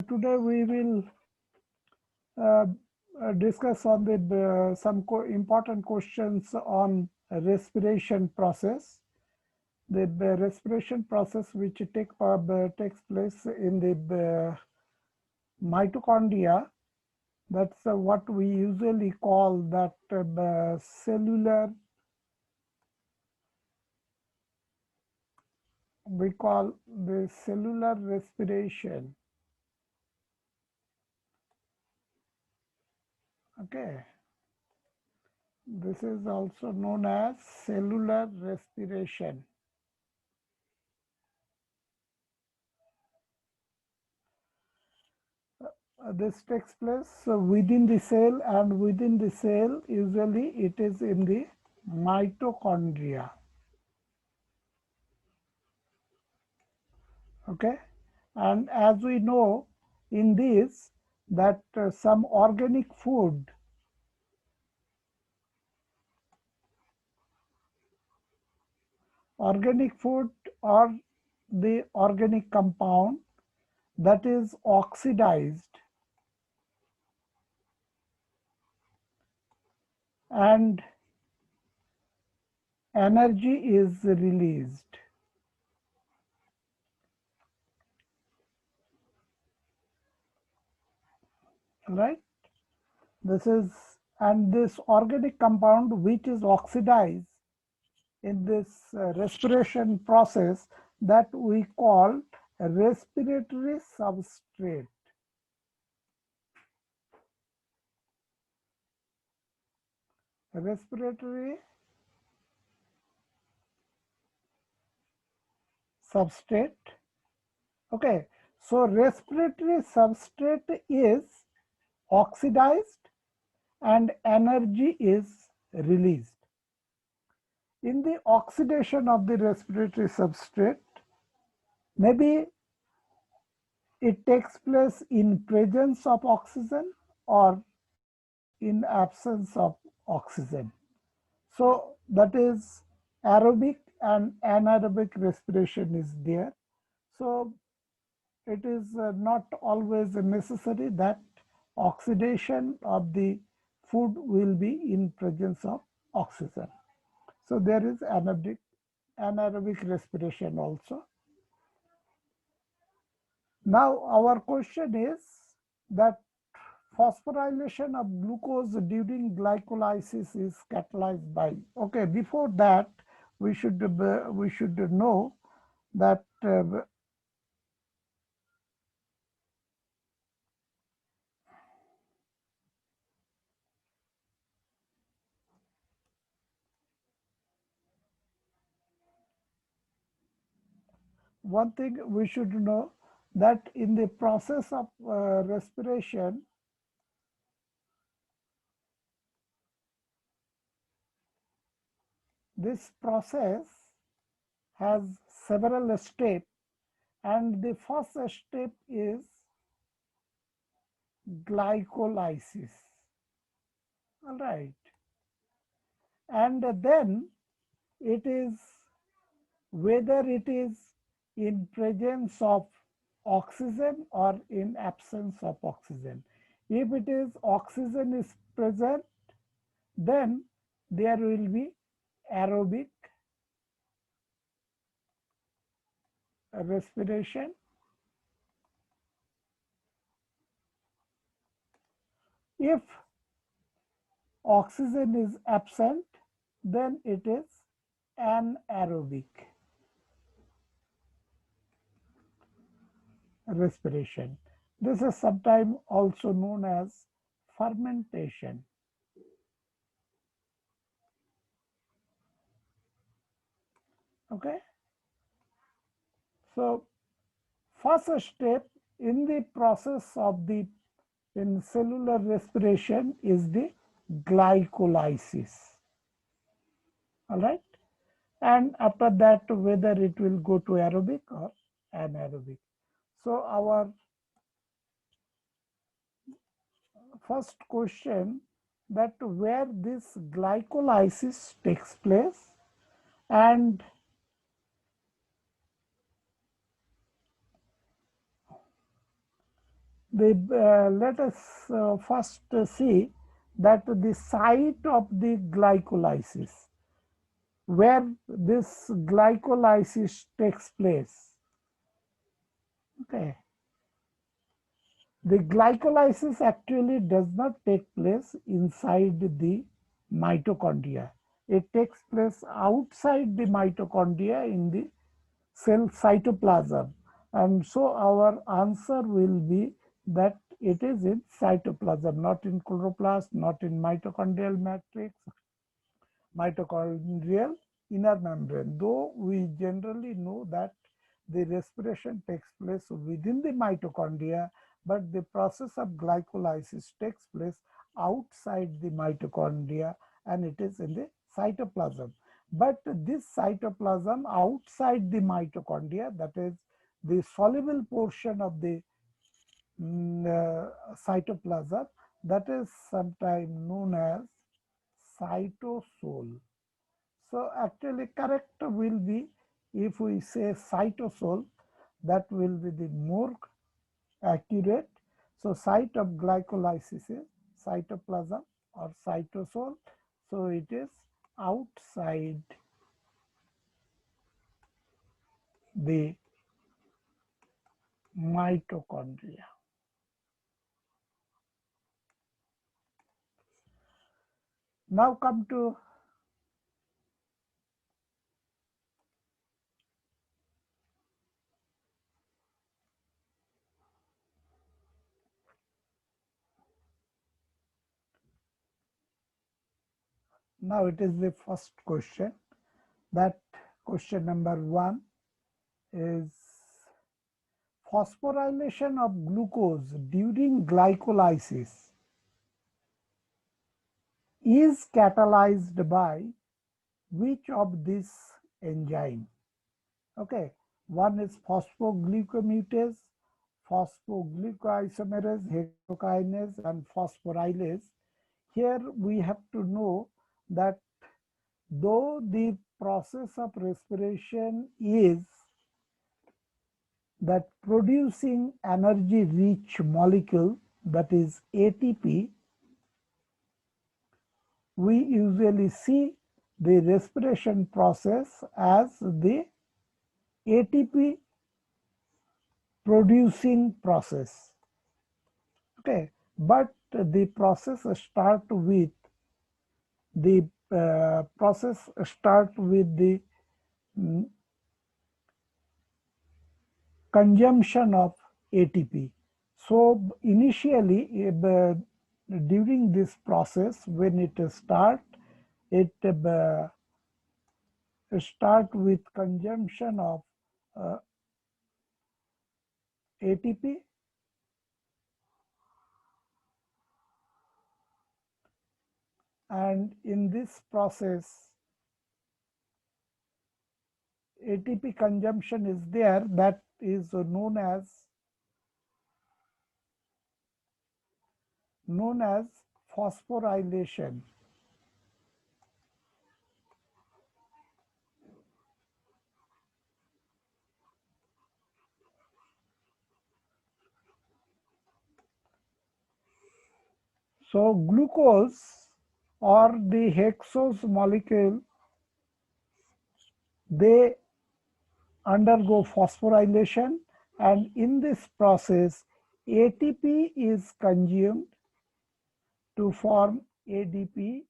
today we will discuss on the some important questions on respiration process. The respiration process which takes place in the mitochondria. That's what we usually call that cellular. We call the cellular respiration. Okay. This is also known as cellular respiration. This takes place within the cell, and within the cell usually it is in the mitochondria. Okay, and as we know in this that some organic food or the organic compound that is oxidized and energy is released. Right? This is, and this organic compound which is oxidized in this respiration process, that we call a respiratory substrate. Respiratory substrate. Okay, so respiratory substrate is oxidized and energy is released. In the oxidation of the respiratory substrate, maybe it takes place in presence of oxygen or in absence of oxygen. So that is aerobic and anaerobic respiration is there. So it is not always necessary that oxidation of the food will be in presence of oxygen. So there is anaerobic respiration also. Now our question is that phosphorylation of glucose during glycolysis is catalyzed by. Okay, before that we should know that one thing we should know, that in the process of respiration, this process has several steps, and the first step is glycolysis. All right, and then it is whether it is in presence of oxygen or in absence of oxygen. If it is oxygen is present, then there will be aerobic respiration. If oxygen is absent, then it is anaerobic respiration. This is sometimes also known as fermentation. Okay. So first step in the process of the in cellular respiration is the glycolysis. All right. And after that, whether it will go to aerobic or anaerobic. So our first question, that where this glycolysis takes place, and let us first see that the site of the glycolysis, where this glycolysis takes place. Okay. The glycolysis actually does not take place inside the mitochondria. It takes place outside the mitochondria in the cell cytoplasm. And so our answer will be that it is in cytoplasm, not in chloroplast, not in mitochondrial matrix, mitochondrial inner membrane. Though we generally know that the respiration takes place within the mitochondria, but the process of glycolysis takes place outside the mitochondria and it is in the cytoplasm. But this cytoplasm outside the mitochondria, that is the soluble portion of the cytoplasm, that is sometimes known as cytosol. So actually correct will be, if we say cytosol, that will be the more accurate. So site of glycolysis is cytoplasm or cytosol. So it is outside the mitochondria. Now come to now it is the first question. That question number 1 is phosphorylation of glucose during glycolysis is catalyzed by which of this enzyme? Okay, one is phosphoglucoamidase, phosphoglucoisomerase, hexokinase, and phosphorylase. Here we have to know that though the process of respiration is that producing energy rich molecule, that is ATP, we usually see the respiration process as the ATP producing process. Okay, but the process start with the mm, consumption of ATP. So initially, during this process, when it start with consumption of ATP, and in this process ATP consumption is there, that is known as phosphorylation. So glucose or the hexose molecule, they undergo phosphorylation, and in this process ATP is consumed to form ADP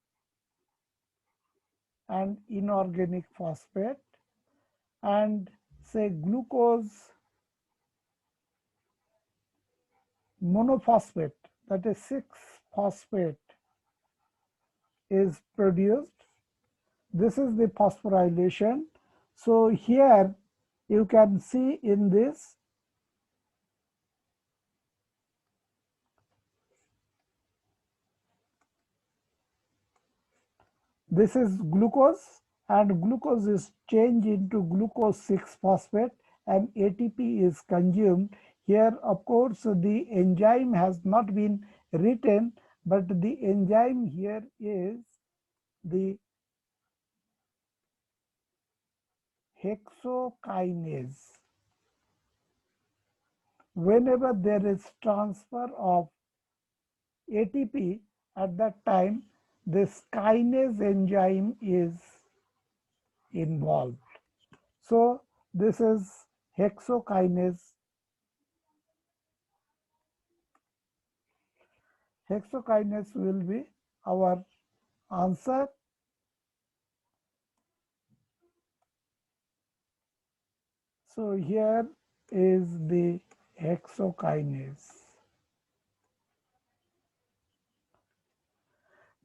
and inorganic phosphate, and say glucose monophosphate, that is 6-phosphate, is produced. This is the phosphorylation. So here you can see in this, this is glucose, and glucose is changed into glucose 6-phosphate and ATP is consumed. Here of course the enzyme has not been written, but the enzyme here is the hexokinase, whenever there is transfer of ATP, at that time this kinase enzyme is involved. So this is hexokinase. Hexokinase will be our answer. So here is the hexokinase.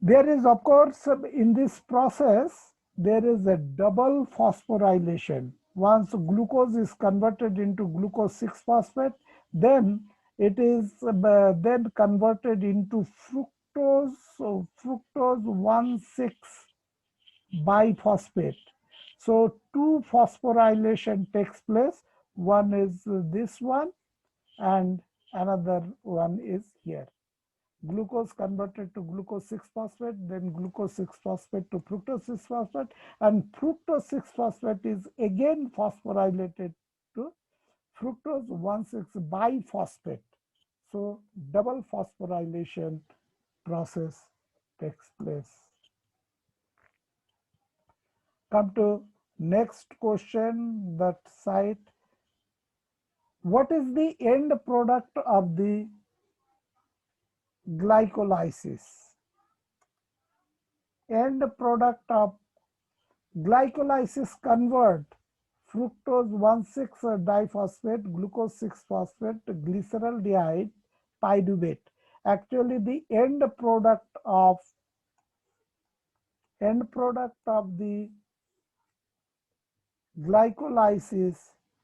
There is, of course, in this process, there is a double phosphorylation. Once glucose is converted into glucose 6-phosphate, then it is then converted into fructose, so fructose 1,6 biphosphate. So two phosphorylation takes place. One is this one and another one is here. Glucose converted to glucose 6-phosphate, then glucose 6-phosphate to fructose 6-phosphate, and fructose 6-phosphate is again phosphorylated to fructose 1,6 biphosphate. So double phosphorylation process takes place. Come to next question, that side. What is the end product of the glycolysis? End product of glycolysis convert fructose 1,6 diphosphate, glucose 6-phosphate, glyceraldehyde, pyruvate. Actually, the end product of the glycolysis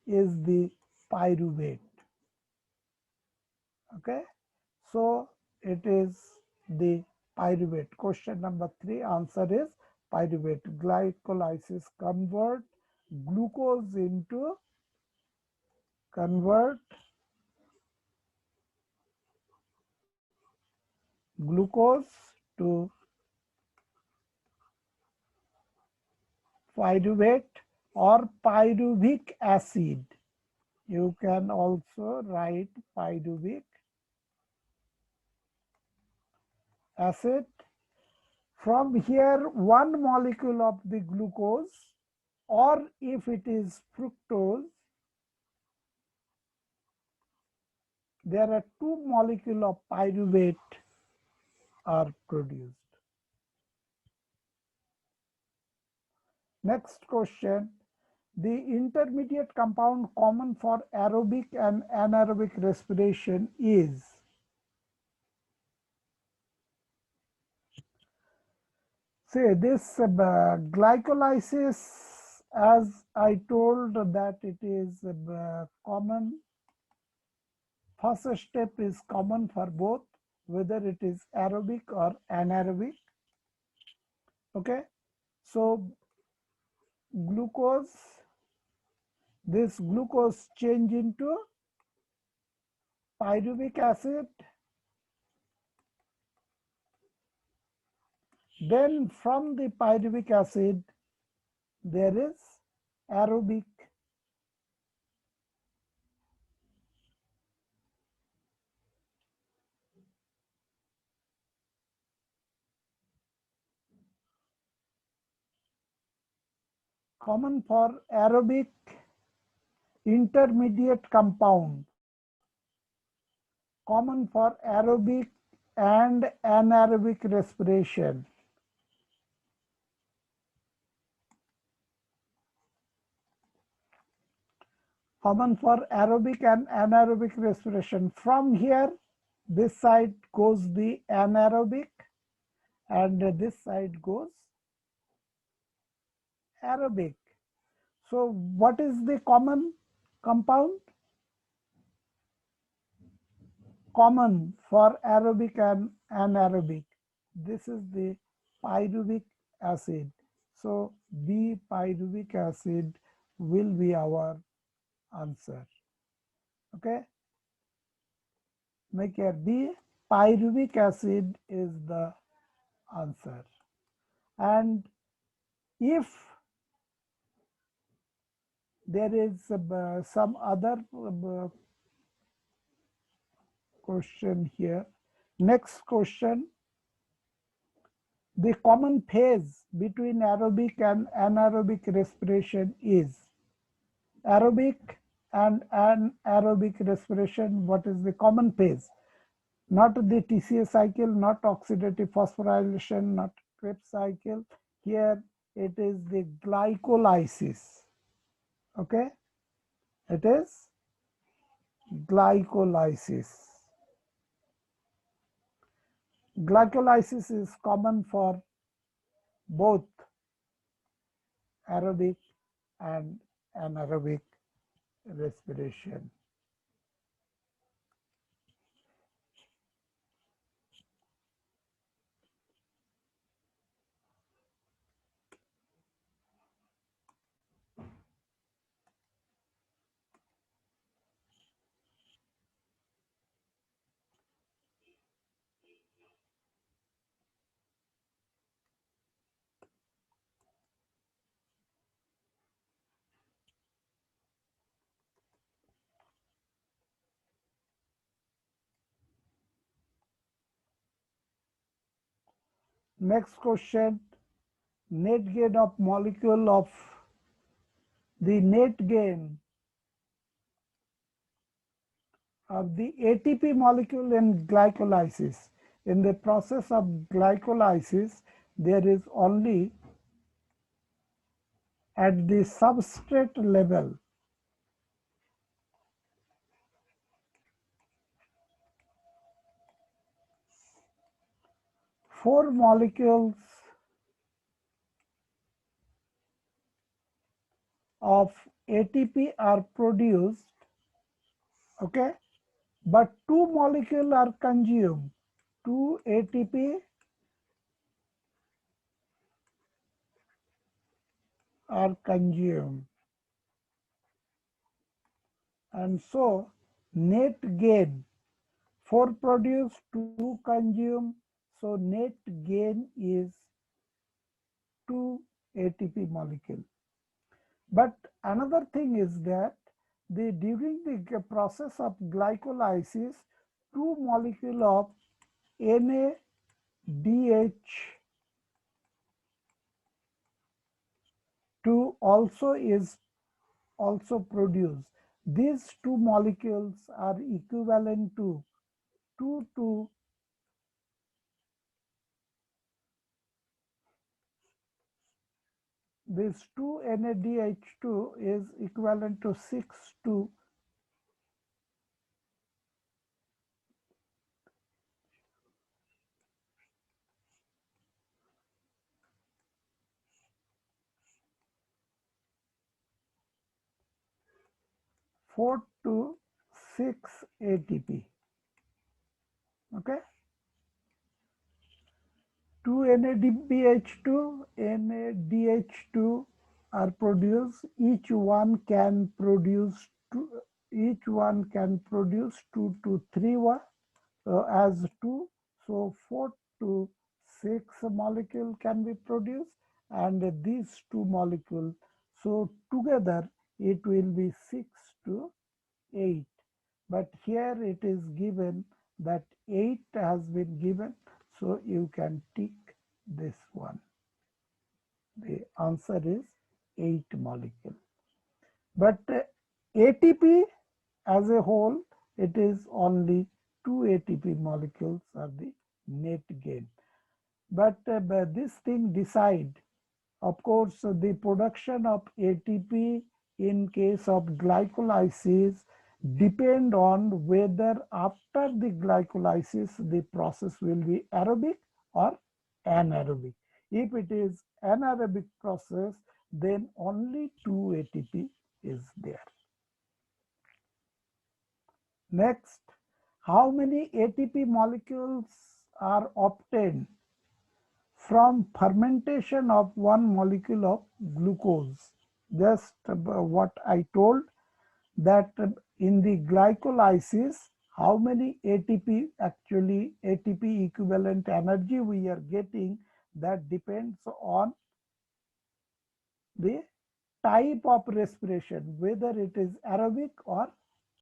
is the pyruvate. Okay, so it is the pyruvate. Question number 3, answer is pyruvate. Glycolysis convert glucose into glucose to pyruvate or pyruvic acid. You can also write pyruvic acid. From here, one molecule of the glucose, or if it is fructose, there are two molecules of pyruvate are produced. Next question. The intermediate compound common for aerobic and anaerobic respiration is? Say this glycolysis, as I told that it is common. First step is common for both, whether it is aerobic or anaerobic. Okay, so glucose, this glucose change into pyruvic acid, then from the pyruvic acid there is aerobic. Common for aerobic intermediate compound, common for aerobic and anaerobic respiration. Common for aerobic and anaerobic respiration. From here, this side goes the anaerobic and this side goes aerobic. So what is the common compound? Common for aerobic and anaerobic. This is the pyruvic acid. So B pyruvic acid will be our answer. Okay. Make here B pyruvic acid is the answer. And if there is some other question here. Next question. The common phase between aerobic and anaerobic respiration is aerobic and anaerobic respiration. What is the common phase? Not the TCA cycle, not oxidative phosphorylation, not Krebs cycle. Here it is the glycolysis. Okay, it is glycolysis. Glycolysis is common for both aerobic and anaerobic respiration. Next question, net gain of molecule of the net gain of the ATP molecule in glycolysis. In the process of glycolysis, there is only at the substrate level four molecules of ATP are produced, okay, but two molecules are consumed. Two ATP are consumed, and so net gain, 4 produced, 2 consumed, so net gain is 2 ATP molecule. But another thing is that during the process of glycolysis, 2 molecule of NADH2 also produced. These 2 molecules are equivalent to 2 this 2 NADH2 is equivalent to 6 to 4 to 6 ATP. Okay. 2 NADH2 are produced. Each one can produce 2 to 3 as 2. So 4 to 6 molecule can be produced, and these 2 molecules. So together it will be 6 to 8. But here it is given that 8 has been given, so you can tick this one. The answer is 8 molecule. But ATP as a whole, it is only 2 ATP molecules are the net gain. But this thing decide, of course, the production of ATP in case of glycolysis depend on whether after the glycolysis the process will be aerobic or anaerobic. If it is anaerobic process, then only 2 ATP is there. Next, how many ATP molecules are obtained from fermentation of one molecule of glucose? Just what I told, that in the glycolysis, how many ATP equivalent energy we are getting, that depends on the type of respiration, whether it is aerobic or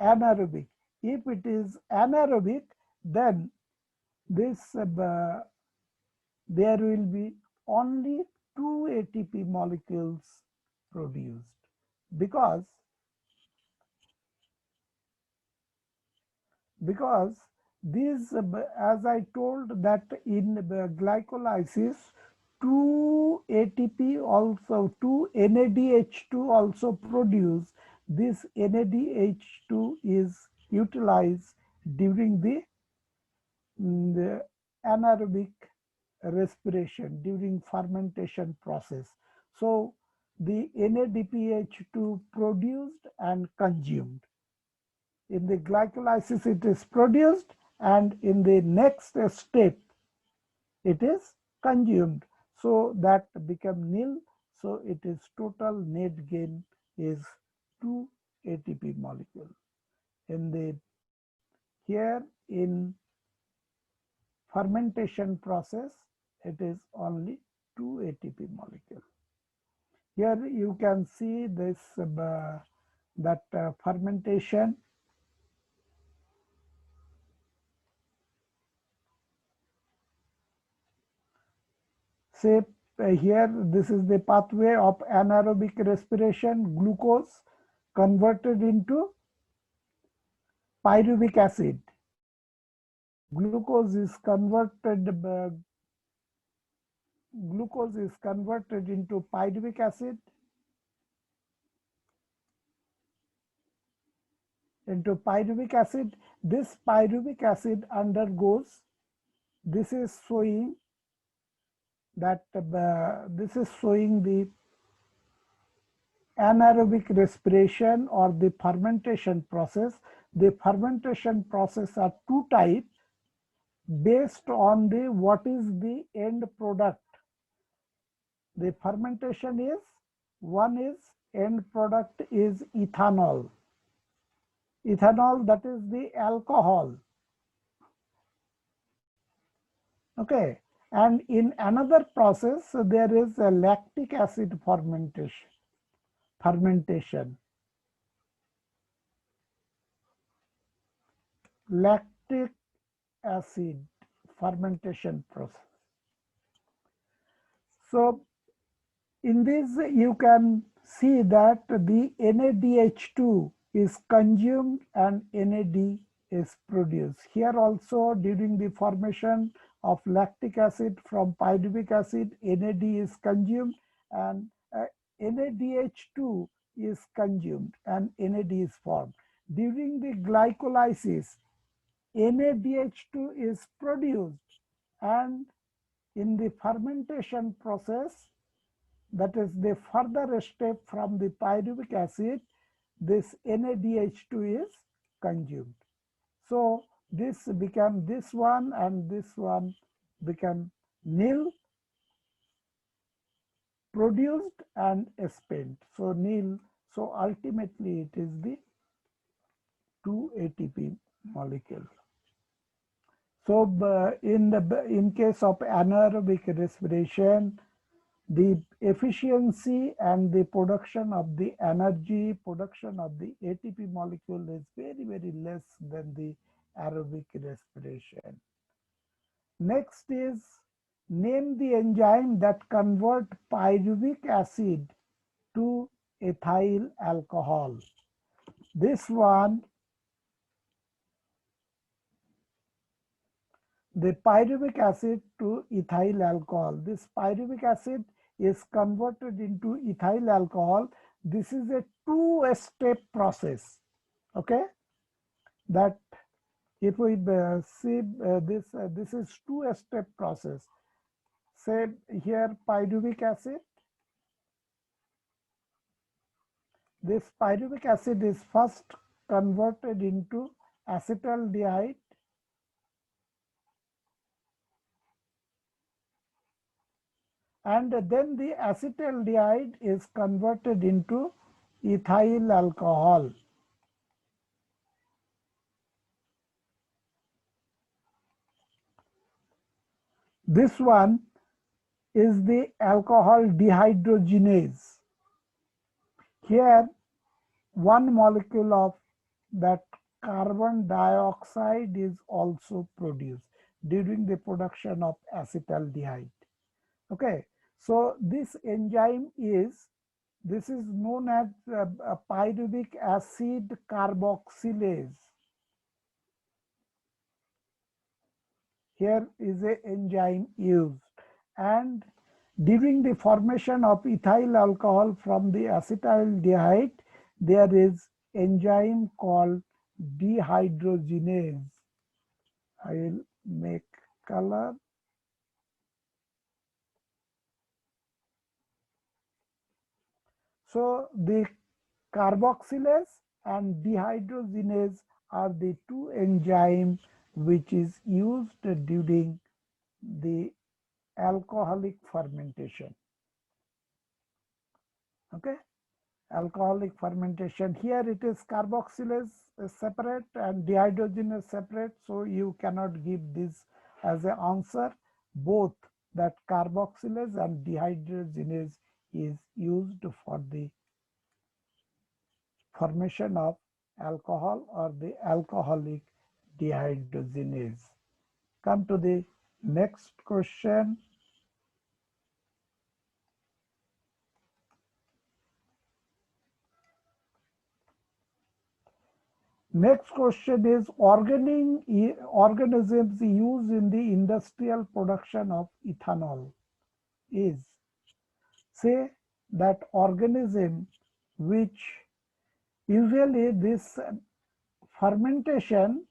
anaerobic. If it is anaerobic, then this there will be only 2 ATP molecules produced, because these, as I told that in glycolysis, 2 ATP also, 2 NADH2 also produce. This NADH2 is utilized during the anaerobic respiration, during fermentation process. So the NADPH2 produced and consumed. In the glycolysis it is produced, and in the next step it is consumed, so that become nil. So it is total net gain is 2 ATP molecule. In the here in fermentation process it is only 2 ATP molecule. Here you can see this fermentation. Say here this is the pathway of anaerobic respiration. Glucose converted into pyruvic acid. Glucose is converted into pyruvic acid. This pyruvic acid undergoes, this is showing that this is showing the anaerobic respiration or the fermentation process. The fermentation process are two types based on the what is the end product. The fermentation is, one is end product is ethanol. Ethanol, that is the alcohol. Okay, and in another process there is a lactic acid fermentation. Lactic acid fermentation process. So in this you can see that the NADH2 is consumed and NAD is produced. Here also during the formation of lactic acid from pyruvic acid, NAD is consumed and NADH2 is consumed and NAD is formed. During the glycolysis, NADH2 is produced, and in the fermentation process, that is the further step from the pyruvic acid, this NADH2 is consumed. So this become this one and this one become nil, produced and spent. So nil. So ultimately it is the 2 ATP molecule. So in case of anaerobic respiration, the efficiency and the production of the energy, production of the ATP molecule is very, very less than the aerobic respiration. Next is name the enzyme that convert pyruvic acid to ethyl alcohol. This one, the pyruvic acid to ethyl alcohol. This pyruvic acid is converted into ethyl alcohol. This is a two-step process. Okay, that if we see this is two-step process. Say here pyruvic acid. This pyruvic acid is first converted into acetaldehyde. And then the acetaldehyde is converted into ethyl alcohol. This one is the alcohol dehydrogenase. Here, one molecule of that carbon dioxide is also produced during the production of acetaldehyde. Okay, so this enzyme this is known as pyruvic acid carboxylase. Here is a enzyme used, and during the formation of ethyl alcohol from the acetaldehyde, there is enzyme called dehydrogenase. I will make color. So the carboxylase and dehydrogenase are the two enzymes which is used during the alcoholic fermentation. Okay, alcoholic fermentation. Here it is carboxylase separate and dehydrogenase separate, so you cannot give this as an answer. Both that carboxylase and dehydrogenase is used for the formation of alcohol or the alcoholic dehydrogenase. Come to the next question. Next question is organisms used in the industrial production of ethanol is, say that organism which usually this fermentation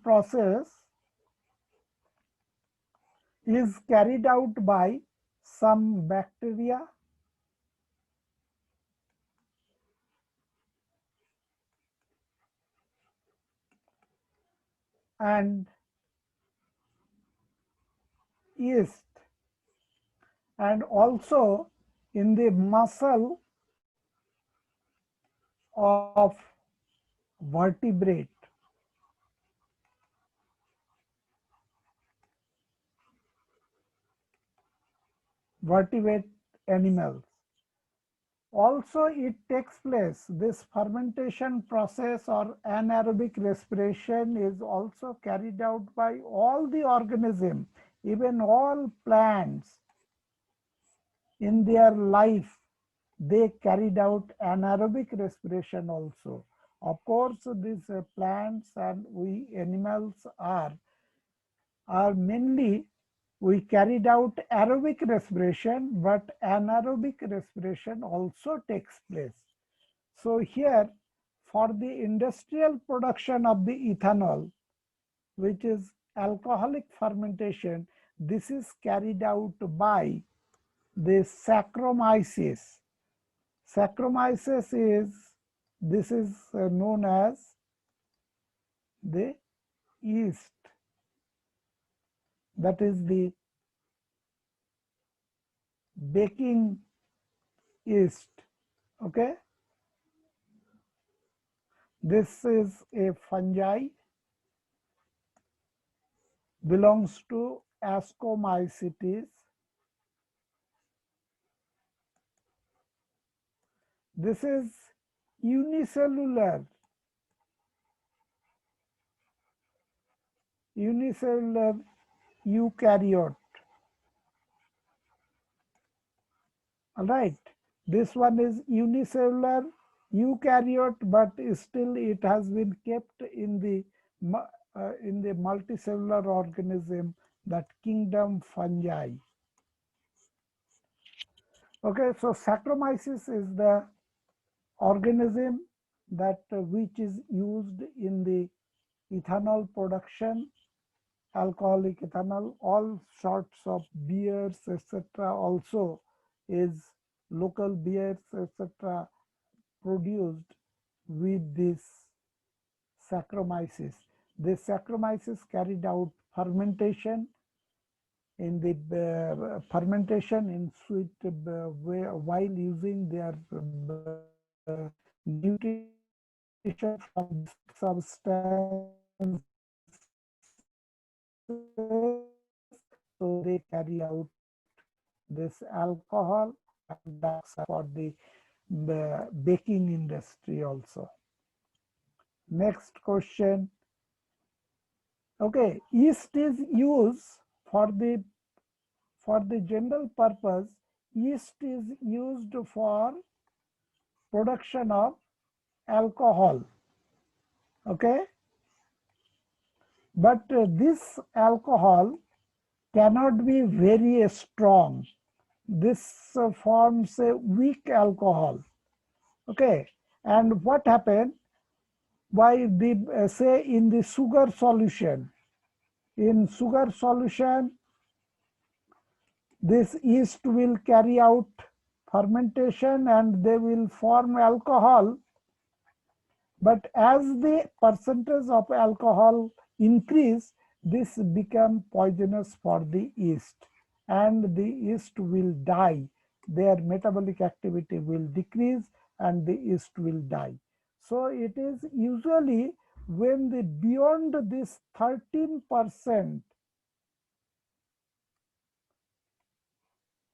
process is carried out by some bacteria and yeast, and also in the muscle of vertebrate. Vertebrate animals. Also, it takes place, this fermentation process or anaerobic respiration is also carried out by all the organisms, even all plants in their life, they carried out anaerobic respiration also. Of course, these plants and we animals are mainly we carried out aerobic respiration, but anaerobic respiration also takes place. So here, for the industrial production of the ethanol, which is alcoholic fermentation, this is carried out by the Saccharomyces. Saccharomyces this is known as the yeast. That is the baking yeast. Okay, this is a fungi, belongs to Ascomycetes. This is unicellular eukaryote. All right, this one is unicellular eukaryote, but still it has been kept in the multicellular organism, that kingdom fungi. Okay, so Saccharomyces is the organism that which is used in the ethanol production, alcoholic ethanol. All sorts of beers, etc. also is local beers, etc. produced with this Saccharomyces. This Saccharomyces carried out fermentation in the fermentation in sweet while using their nutrition from substance, so they carry out this alcohol and dioxide for the baking industry also. Next question. Okay, yeast is used for the general purpose. Yeast is used for production of alcohol. Okay, but this alcohol cannot be very strong. This forms a weak alcohol. Okay, and what happened by the say in the sugar solution? In sugar solution, this yeast will carry out fermentation and they will form alcohol. But as the percentage of alcohol increase, this become poisonous for the yeast and the yeast will die. Their metabolic activity will decrease and the yeast will die. So it is usually when the beyond this 13%,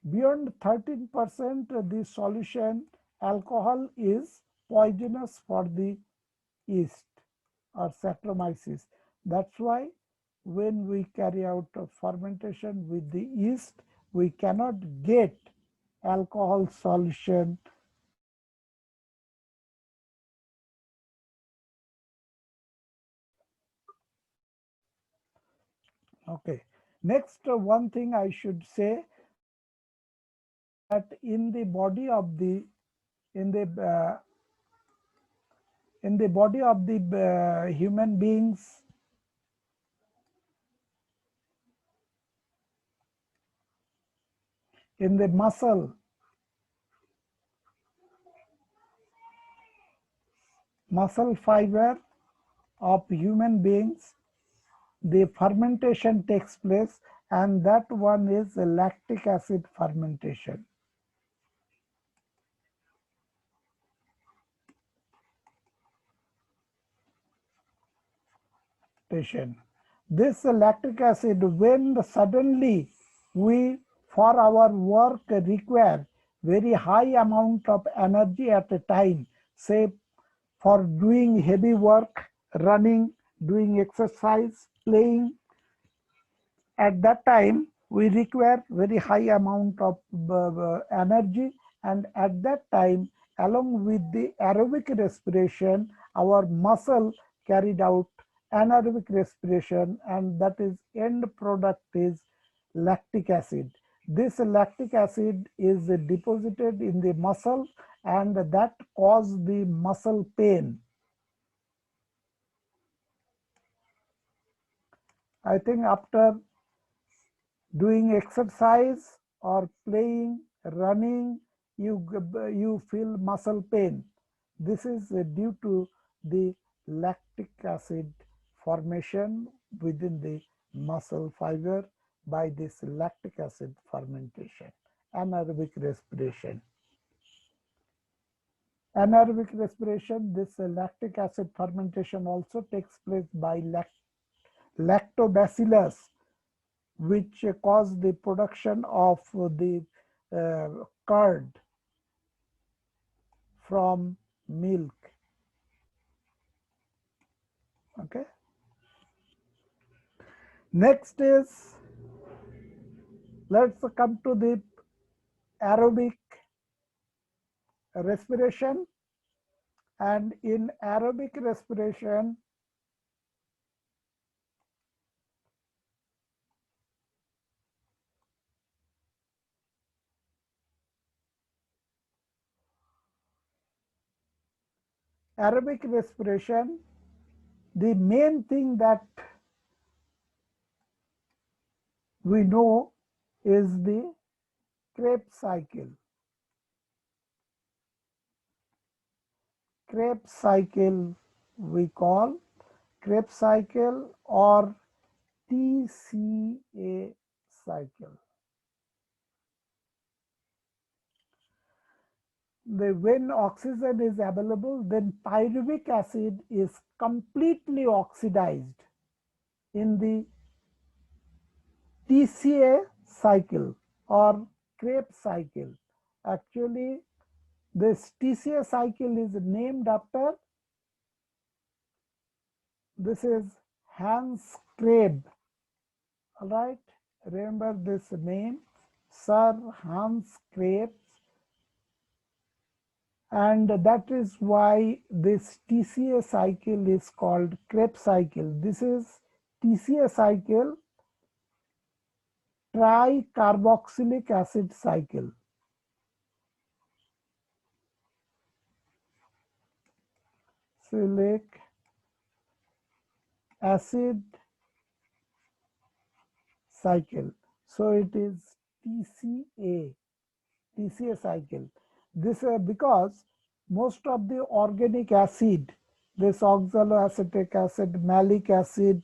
beyond 13%, the solution alcohol is poisonous for the yeast or Saccharomyces. That's why when we carry out a fermentation with the yeast, we cannot get alcohol solution. Okay. Next, one thing I should say that in the body of the in the body of the human beings, in the muscle fiber of human beings, the fermentation takes place, and that one is a lactic acid fermentation. This lactic acid, when suddenly we for our work require very high amount of energy at a time, say for doing heavy work, running, doing exercise, playing, at that time we require very high amount of energy, and at that time along with the aerobic respiration our muscle carried out anaerobic respiration, and that is end product is lactic acid. This lactic acid is deposited in the muscle and that cause the muscle pain. I think after doing exercise or playing, running, you feel muscle pain. This is due to the lactic acid formation within the muscle fiber by this lactic acid fermentation, anaerobic respiration. Anaerobic respiration, this lactic acid fermentation also takes place by lactobacillus, which cause the production of the curd from milk. Okay. Next is, let's come to the aerobic respiration. And in aerobic respiration, the main thing that we know is the Krebs cycle. Krebs cycle we call Krebs cycle or TCA cycle. When oxygen is available, then pyruvic acid is completely oxidized in the TCA cycle or Krebs cycle. Actually, this TCA cycle is named after, this is Hans Krebs. All right, remember this name, Sir Hans Krebs, and that is why this TCA cycle is called Krebs cycle. This is TCA cycle, tricarboxylic acid cycle. Cyclic acid cycle. So it is TCA cycle. This because most of the organic acid, this oxaloacetic acid, malic acid,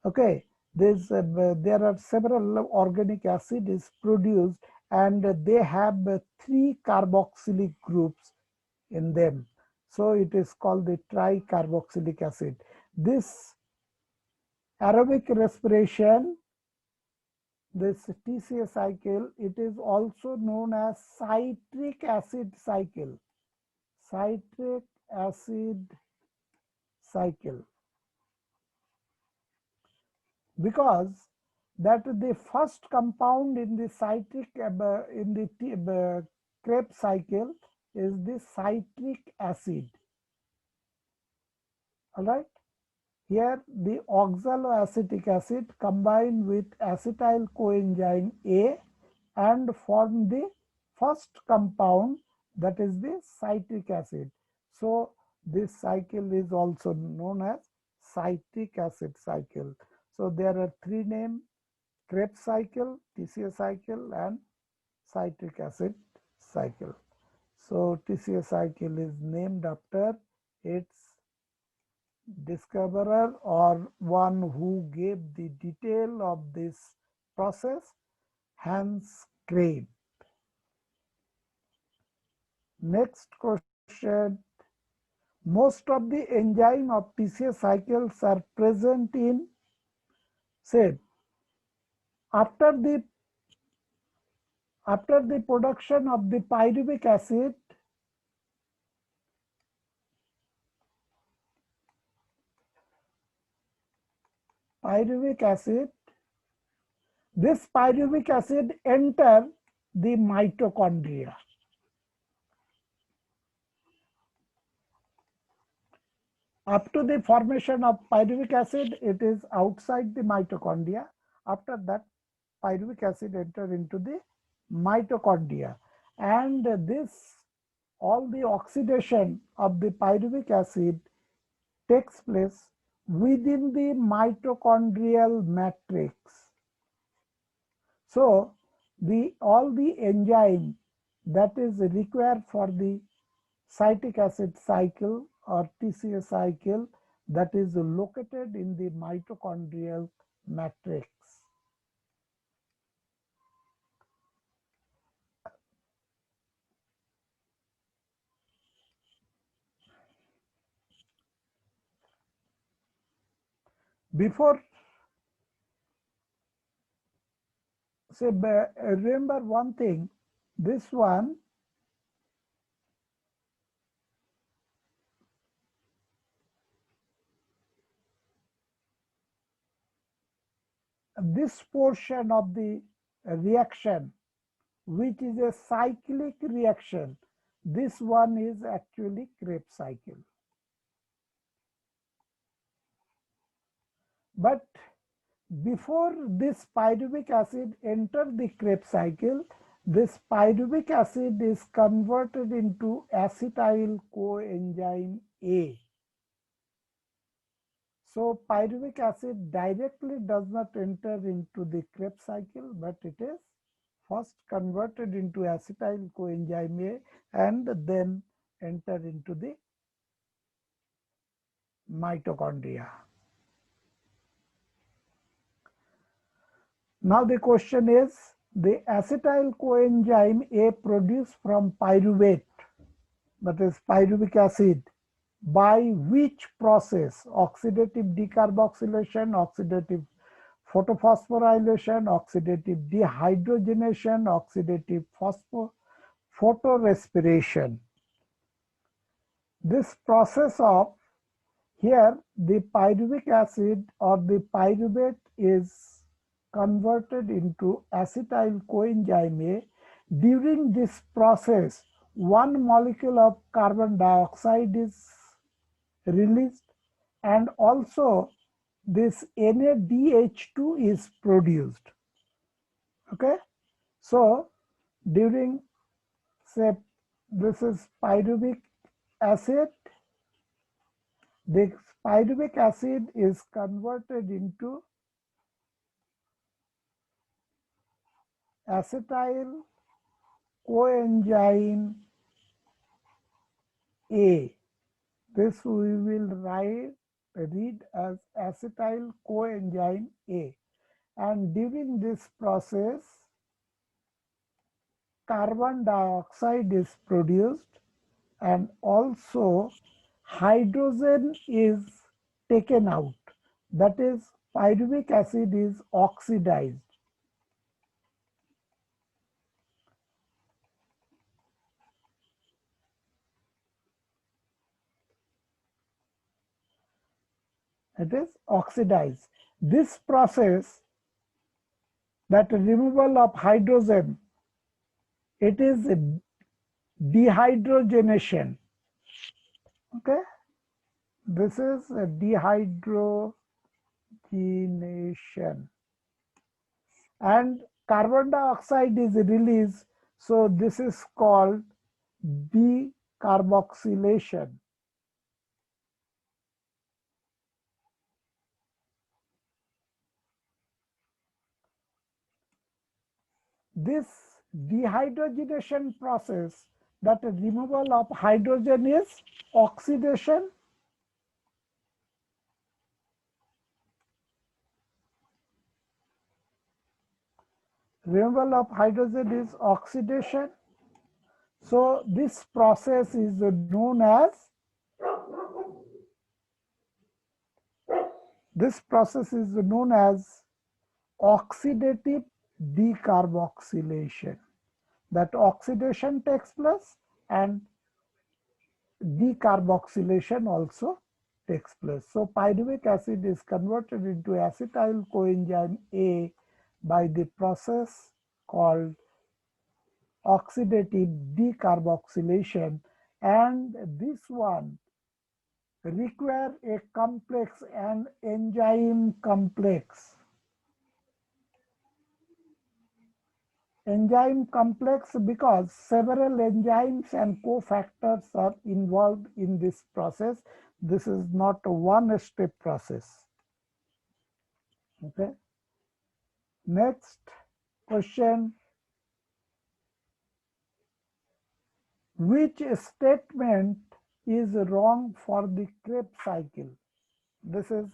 okay, there are several organic acid is produced, and they have three carboxylic groups in them. So it is called the tricarboxylic acid. This aerobic respiration, this TCA cycle, it is also known as citric acid cycle. Citric acid cycle. Because that the first compound in the citric in the Krebs cycle is the citric acid. All right. Here the oxaloacetic acid combine with acetyl coenzyme A and form the first compound, that is the citric acid. So this cycle is also known as citric acid cycle. So there are three names: Krebs cycle, TCA cycle, and citric acid cycle. So TCA cycle is named after its discoverer, or one who gave the detail of this process, Hans Krebs. Next question. Most of the enzyme of TCA cycles are present in, say, after the production of the pyruvic acid, this pyruvic acid enter the mitochondria. Up to the formation of pyruvic acid, it is outside the mitochondria. After that, pyruvic acid enter into the mitochondria, and this, all the oxidation of the pyruvic acid takes place within the mitochondrial matrix. So all the enzyme that is required for the citric acid cycle or TCA cycle, that is located in the mitochondrial matrix. Before, say, remember one thing, this one, this portion of the reaction, which is a cyclic reaction, this one is actually Krebs cycle. But before this pyruvic acid enter the Krebs cycle, this pyruvic acid is converted into acetyl coenzyme A. So pyruvic acid directly does not enter into the Krebs cycle, but it is first converted into acetyl coenzyme A and then enter into the mitochondria. Now the question is, the acetyl coenzyme A produced from pyruvate, that is pyruvic acid, by which process? Oxidative decarboxylation, oxidative photophosphorylation, oxidative dehydrogenation, oxidative photorespiration. This process of here the pyruvic acid or the pyruvate is converted into acetyl coenzyme A. During this process, one molecule of carbon dioxide is released and also this NADH2 is produced. Okay, so during, say, this is pyruvic acid, this pyruvic acid is converted into acetyl coenzyme A. This we will read as acetyl coenzyme A. And during this process, carbon dioxide is produced and also hydrogen is taken out. That is, pyruvic acid is oxidized. It is oxidized. This process, that removal of hydrogen, it is a dehydrogenation. Okay, this is a dehydrogenation, and carbon dioxide is released, so this is called decarboxylation. This dehydrogenation process, that removal of hydrogen, is oxidation. Removal of hydrogen is oxidation. So this process is known as oxidative decarboxylation. That oxidation takes place and decarboxylation also takes place. So pyruvic acid is converted into acetyl coenzyme A by the process called oxidative decarboxylation, and this one require a complex, an enzyme complex. Enzyme complex because several enzymes and cofactors are involved in this process. This is not a one-step process. Okay. Next question. Which statement is wrong for the Krebs cycle? This is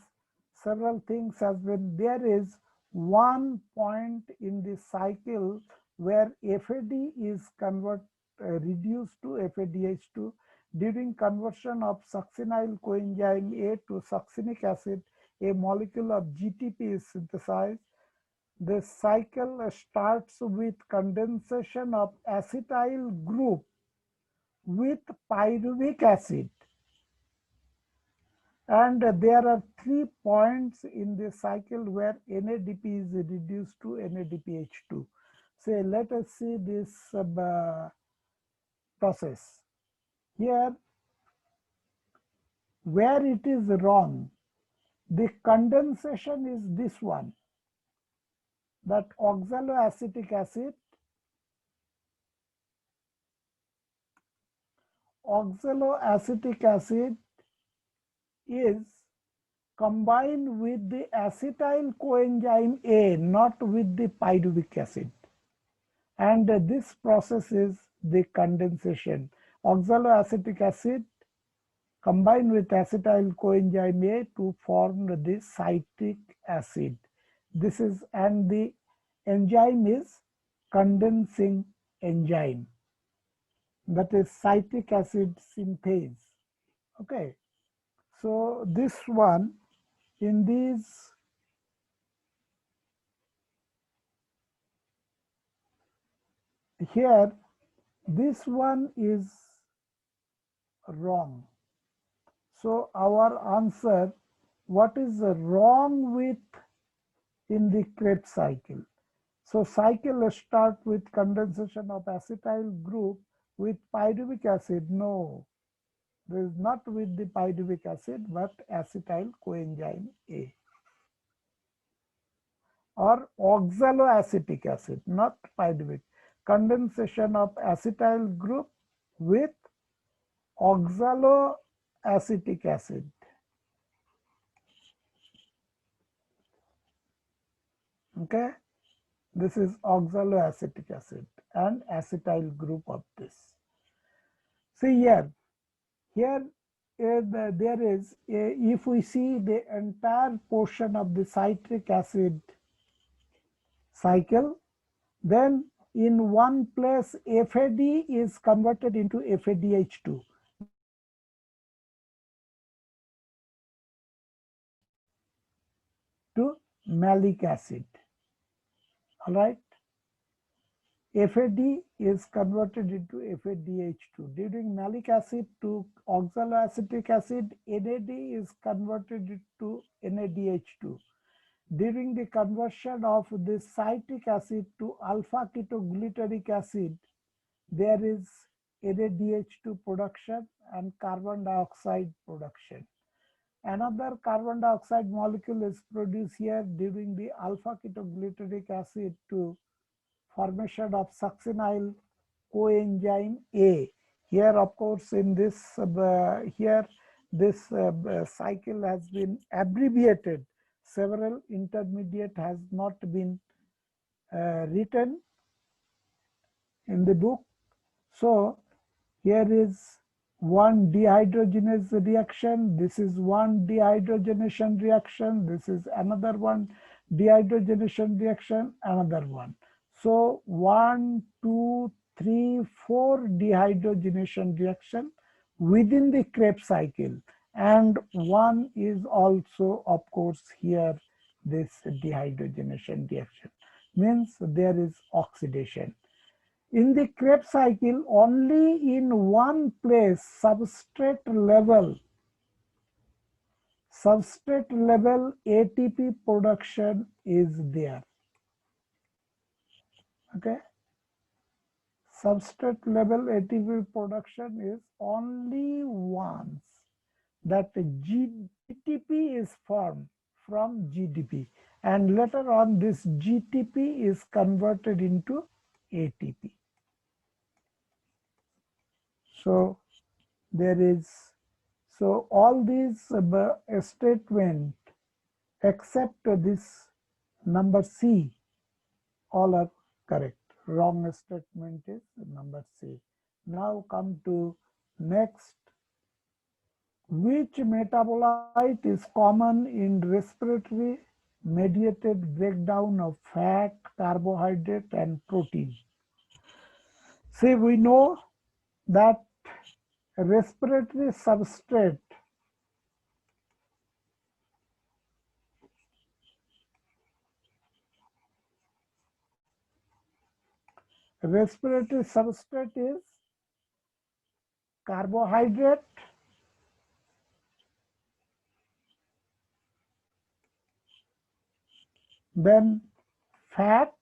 several things has been. There is one point in the cycle where FAD is reduced to FADH2 during conversion of succinyl coenzyme A to succinic acid. A molecule of GTP is synthesized. This cycle starts with condensation of acetyl group with pyruvic acid. And there are 3 points in the cycle where NADP is reduced to NADPH2. So let us see this process. Here, where it is wrong, the condensation is this one, that oxaloacetic acid. Oxaloacetic acid is combined with the acetyl coenzyme A, not with the pyruvic acid. And this process is the condensation. Oxaloacetic acid combined with acetyl coenzyme A to form the citric acid. This is, and the enzyme is condensing enzyme, that is citric acid synthase. Okay, so this one, in these here this one is wrong. So our answer, what is wrong with in the Krebs cycle? So cycle start with condensation of acetyl group with pyruvic acid. No, this is not with the pyruvic acid, but acetyl coenzyme A. Or oxaloacetic acid, not pyruvic. Condensation of acetyl group with oxaloacetic acid. Okay, this is oxaloacetic acid and acetyl group of this. See here there is, if we see the entire portion of the citric acid cycle, then in one place FAD is converted into FADH2. To malic acid. All right. FAD is converted into FADH2. During malic acid to oxaloacetic acid, NAD is converted into NADH2. During the conversion of this citric acid to alpha ketoglutaric acid, there is NADH2 production and carbon dioxide production. Another carbon dioxide molecule is produced here during the alpha ketoglutaric acid to formation of succinyl coenzyme A. Here, of course, in this this cycle has been abbreviated. Several intermediate has not been written in the book. So here is one dehydrogenase reaction. This is one dehydrogenation reaction. This is another one dehydrogenation reaction, another one. So 1, 2, 3, 4 dehydrogenation reaction within the Krebs cycle. And one is also, of course, here this dehydrogenation reaction. Means there is oxidation. In the Krebs cycle, only in one place substrate level ATP production is there. Okay, substrate level ATP production is only once, that GTP is formed from GDP, and later on this GTP is converted into ATP. So there is, so all these statement except this number C, all are correct. Wrong statement is number C. Now come to next. Which metabolite is common in respiratory mediated breakdown of fat, carbohydrate, and protein? See, we know that respiratory substrate is carbohydrate, then fat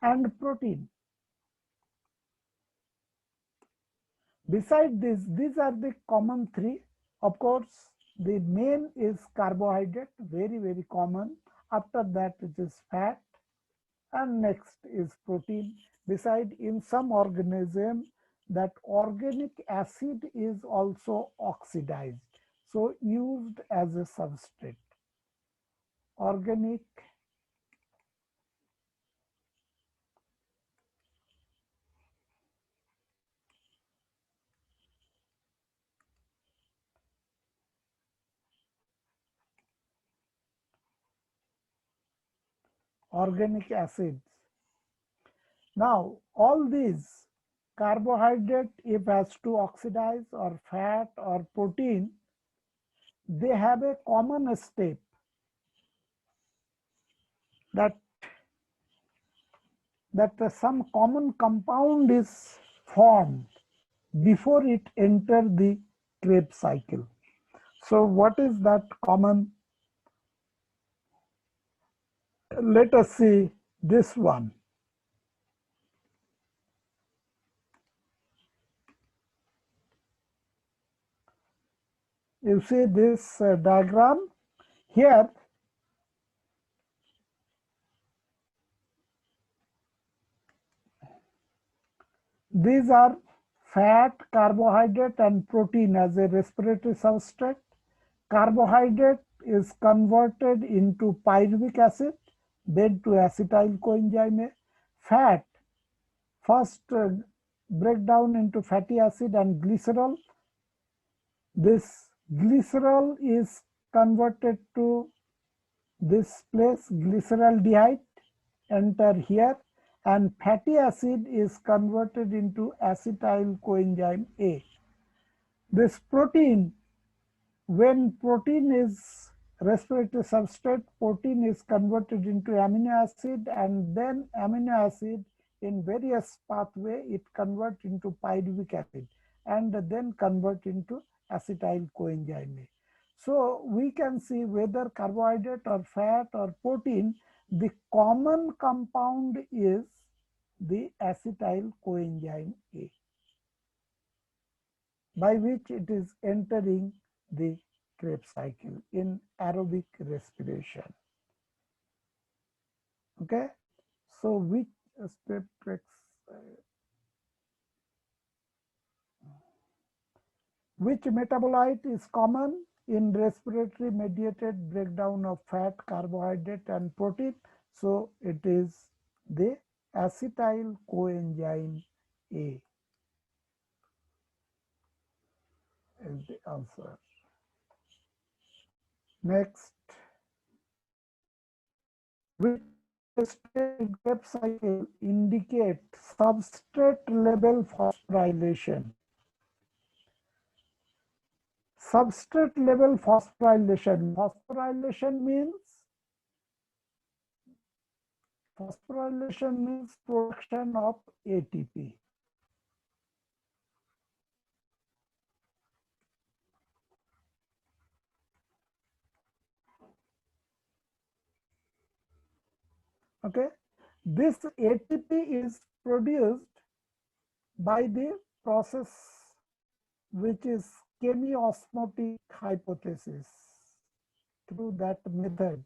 and protein. Besides this, these are the common three. Of course, the main is carbohydrate, very, very common. After that, it is fat, and next is protein. Besides, in some organism, that organic acid is also oxidized, so used as a substrate. Organic acids. Now, all these carbohydrate, if has to oxidize, or fat or protein, they have a common step, that that some common compound is formed before it enters the Krebs cycle. So what is that common? Let us see this one. You see this diagram here. These are fat, carbohydrate, and protein as a respiratory substrate. Carbohydrate is converted into pyruvic acid, then to acetyl coenzyme A. Fat first break down into fatty acid and glycerol. This glycerol is converted to this place, glyceraldehyde enter here, and fatty acid is converted into acetyl coenzyme A. This protein, when protein is respiratory substrate, protein is converted into amino acid, and then amino acid in various pathway it convert into pyruvic acid and then convert into acetyl coenzyme A. So we can see whether carbohydrate or fat or protein, the common compound is the acetyl coenzyme A, by which it is entering the Krebs cycle in aerobic respiration. Okay, so which step which metabolite is common in respiratory mediated breakdown of fat, carbohydrate, and protein? So it is the acetyl coenzyme A is the answer. Next, which Krebs cycle indicate substrate level phosphorylation? Substrate level phosphorylation. Phosphorylation means production of ATP. Okay, this ATP is produced by the process which is chemiosmotic hypothesis. Through that method,